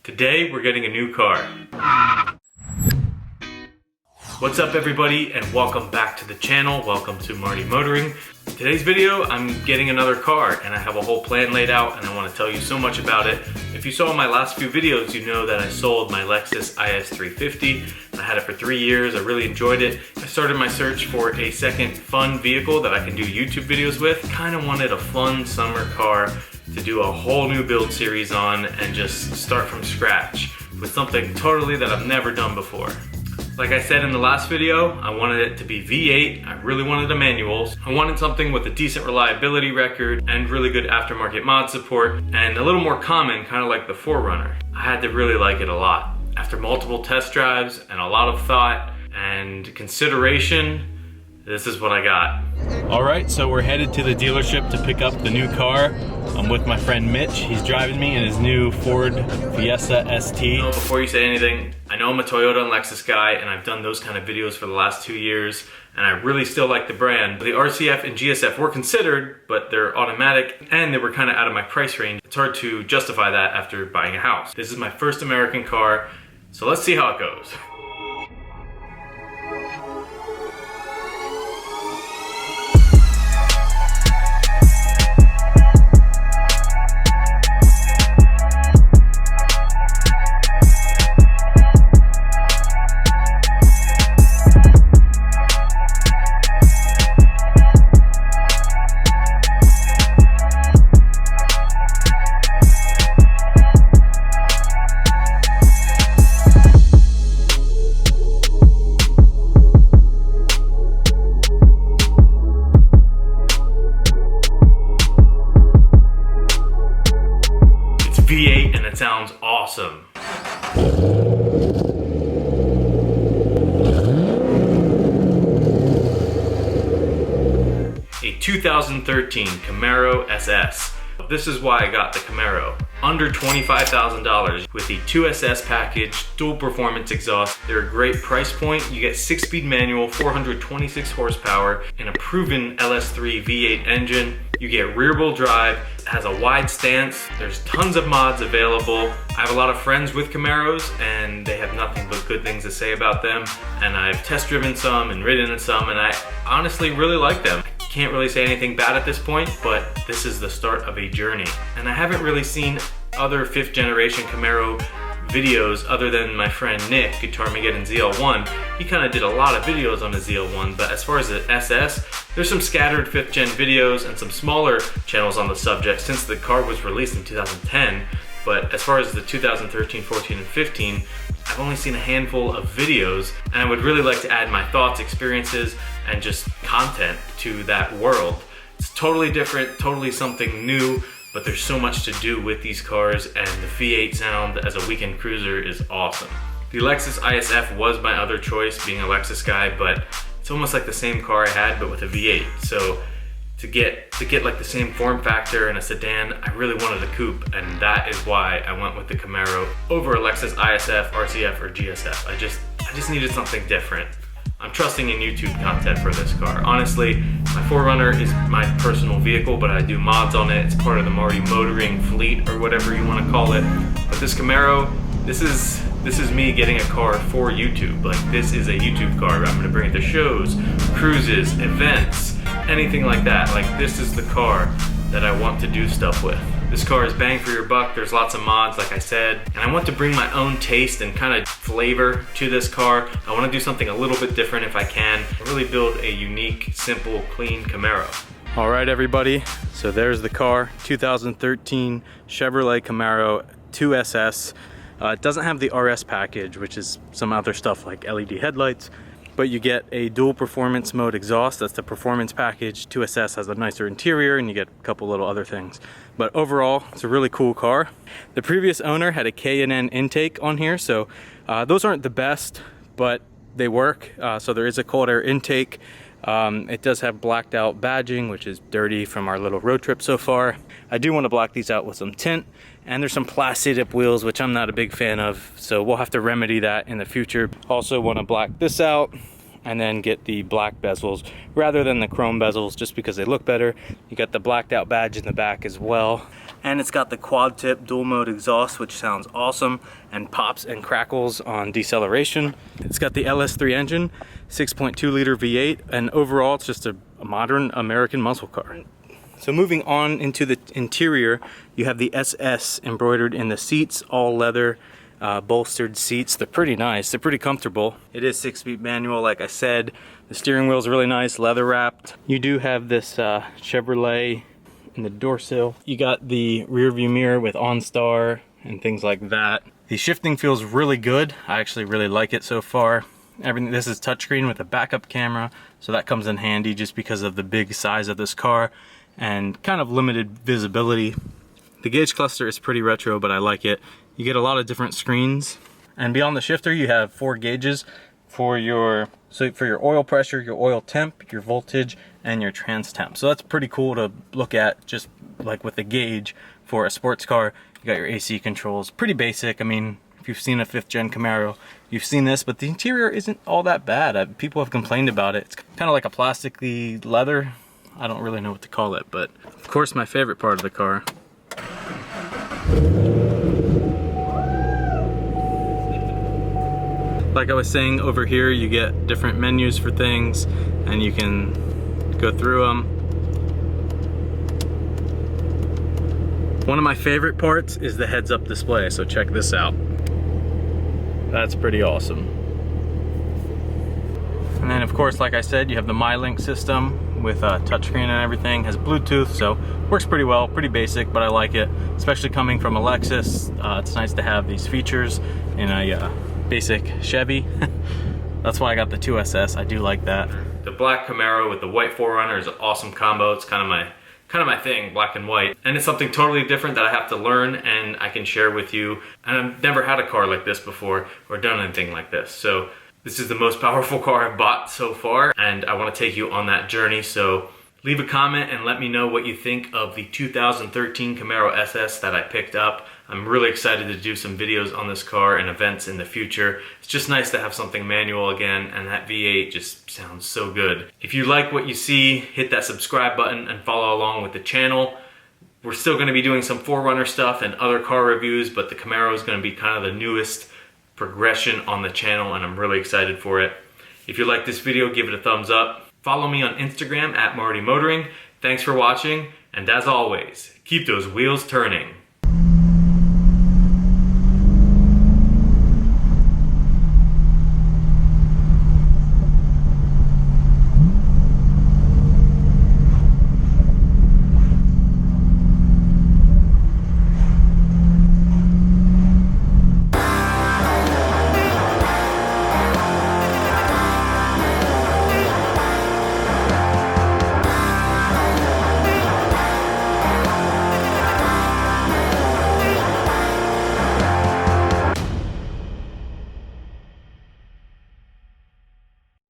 Today we're getting a new car. What's up everybody and welcome back to the channel. Welcome to Marty Motoring. In today's video I'm getting another car and I have a whole plan laid out and I want to tell you so much about it. If you saw my last few videos you know that I sold my Lexus IS 350. I had it for 3 years. I really enjoyed it. I started my search for a second fun vehicle that I can do YouTube videos with. Kind of wanted a fun summer car to do a whole new build series on and just start from scratch with something totally that I've never done before. Like I said in the last video, I wanted it to be V8. I really wanted a manual. I wanted something with a decent reliability record and really good aftermarket mod support and a little more common, kind of like the 4Runner. I had to really like it a lot. After multiple test drives and a lot of thought and consideration, this is what I got. All right, so we're headed to the dealership to pick up the new car. I'm with my friend Mitch. He's driving me in his new Ford Fiesta ST. Before you say anything, I know I'm a Toyota and Lexus guy and I've done those kind of videos for the last 2 years and I really still like the brand. The RCF and GSF were considered, but they're automatic and they were kind of out of my price range. It's hard to justify that after buying a house. This is my first American car, so let's see how it goes. V8 and it sounds awesome. A 2013 Camaro SS. This is why I got the Camaro. Under $25,000 with the 2SS package, dual performance exhaust. They're a great price point. You get 6-speed manual, 426 horsepower, and a proven LS3 V8 engine. You get rear-wheel drive, it has a wide stance, there's tons of mods available. I have a lot of friends with Camaros and they have nothing but good things to say about them. And I've test driven some and ridden in some and I honestly really like them. Can't really say anything bad at this point, but this is the start of a journey. And I haven't really seen other 5th generation Camaro videos other than my friend Nick, Guitar Mageddon ZL1. He kind of did a lot of videos on the ZL1, but as far as the SS, there's some scattered 5th gen videos and some smaller channels on the subject since the car was released in 2010. But as far as the 2013, 14, and 15, I've only seen a handful of videos and I would really like to add my thoughts, experiences, and just content to that world. It's totally different, totally something new, but there's so much to do with these cars and the V8 sound as a weekend cruiser is awesome. The Lexus ISF was my other choice, being a Lexus guy, but it's almost like the same car I had but with a V8. So to get like the same form factor in a sedan, I really wanted a coupe, and that is why I went with the Camaro over a Lexus ISF, RCF, or GSF. I just needed something different. I'm trusting in YouTube content for this car. Honestly, my 4Runner is my personal vehicle, but I do mods on it. It's part of the Marty Motoring fleet or whatever you want to call it. But this Camaro, this is me getting a car for YouTube. Like, this is a YouTube car. I'm gonna bring it to shows, cruises, events, anything like that. Like, this is the car that I want to do stuff with. This car is bang for your buck. There's lots of mods, like I said, and I want to bring my own taste and kind of flavor to this car. I want to do something a little bit different if I can. Really build a unique, simple, clean Camaro. All right, everybody. So there's the car, 2013 Chevrolet Camaro 2SS. It doesn't have the RS package, which is some other stuff like LED headlights, but you get a dual performance mode exhaust. That's the performance package. 2SS has a nicer interior and you get a couple little other things. But overall, it's a really cool car. The previous owner had a K&N intake on here, so those aren't the best, but they work. So there is a cold air intake. It does have blacked out badging, which is dirty from our little road trip so far. I do want to black these out with some tint, and there's some plastic tip wheels, which I'm not a big fan of, so we'll have to remedy that in the future. Also want to black this out and then get the black bezels rather than the chrome bezels, just because they look better. You got the blacked out badge in the back as well. And it's got the quad tip dual mode exhaust, which sounds awesome and pops and crackles on deceleration. It's got the LS3 engine, 6.2 liter V8, and overall it's just a modern American muscle car. So moving on into the interior, you have the SS embroidered in the seats, all leather, bolstered seats. They're pretty nice, they're pretty comfortable. It is 6-speed manual, like I said. The steering wheel is really nice, leather wrapped. You do have this Chevrolet in the door sill. You got the rear view mirror with OnStar and things like that. The shifting feels really good. I actually really like it so far. This is touchscreen with a backup camera, so that comes in handy just because of the big size of this car and kind of limited visibility. The gauge cluster is pretty retro, but I like it. You get a lot of different screens. And beyond the shifter, you have 4 gauges for your oil pressure, your oil temp, your voltage, and your trans temp. So that's pretty cool to look at, just like with the gauge for a sports car. You got your AC controls, pretty basic. I mean, if you've seen a 5th gen Camaro, you've seen this, but the interior isn't all that bad. People have complained about it. It's kind of like a plasticky leather. I don't really know what to call it, but of course my favorite part of the car. Like I was saying, over here you get different menus for things and you can go through them. One of my favorite parts is the heads-up display, so check this out. That's pretty awesome. And then of course, like I said, you have the MyLink system with a touchscreen and everything, has Bluetooth, so works pretty well, pretty basic, but I like it. Especially coming from a Lexus, it's nice to have these features in a basic Chevy. That's why I got the 2SS, I do like that. The black Camaro with the white 4Runner is an awesome combo. It's kind of my thing, black and white. And it's something totally different that I have to learn and I can share with you. And I've never had a car like this before or done anything like this. So this is the most powerful car I've bought so far, and I want to take you on that journey. So leave a comment and let me know what you think of the 2013 Camaro SS that I picked up. I'm really excited to do some videos on this car and events in the future. It's just nice to have something manual again, and that V8 just sounds so good. If you like what you see, hit that subscribe button and follow along with the channel. We're still going to be doing some 4Runner stuff and other car reviews, but the Camaro is going to be kind of the newest progression on the channel, and I'm really excited for it. If you like this video, give it a thumbs up. Follow me on Instagram at Marty Motoring. Thanks for watching, and as always, keep those wheels turning.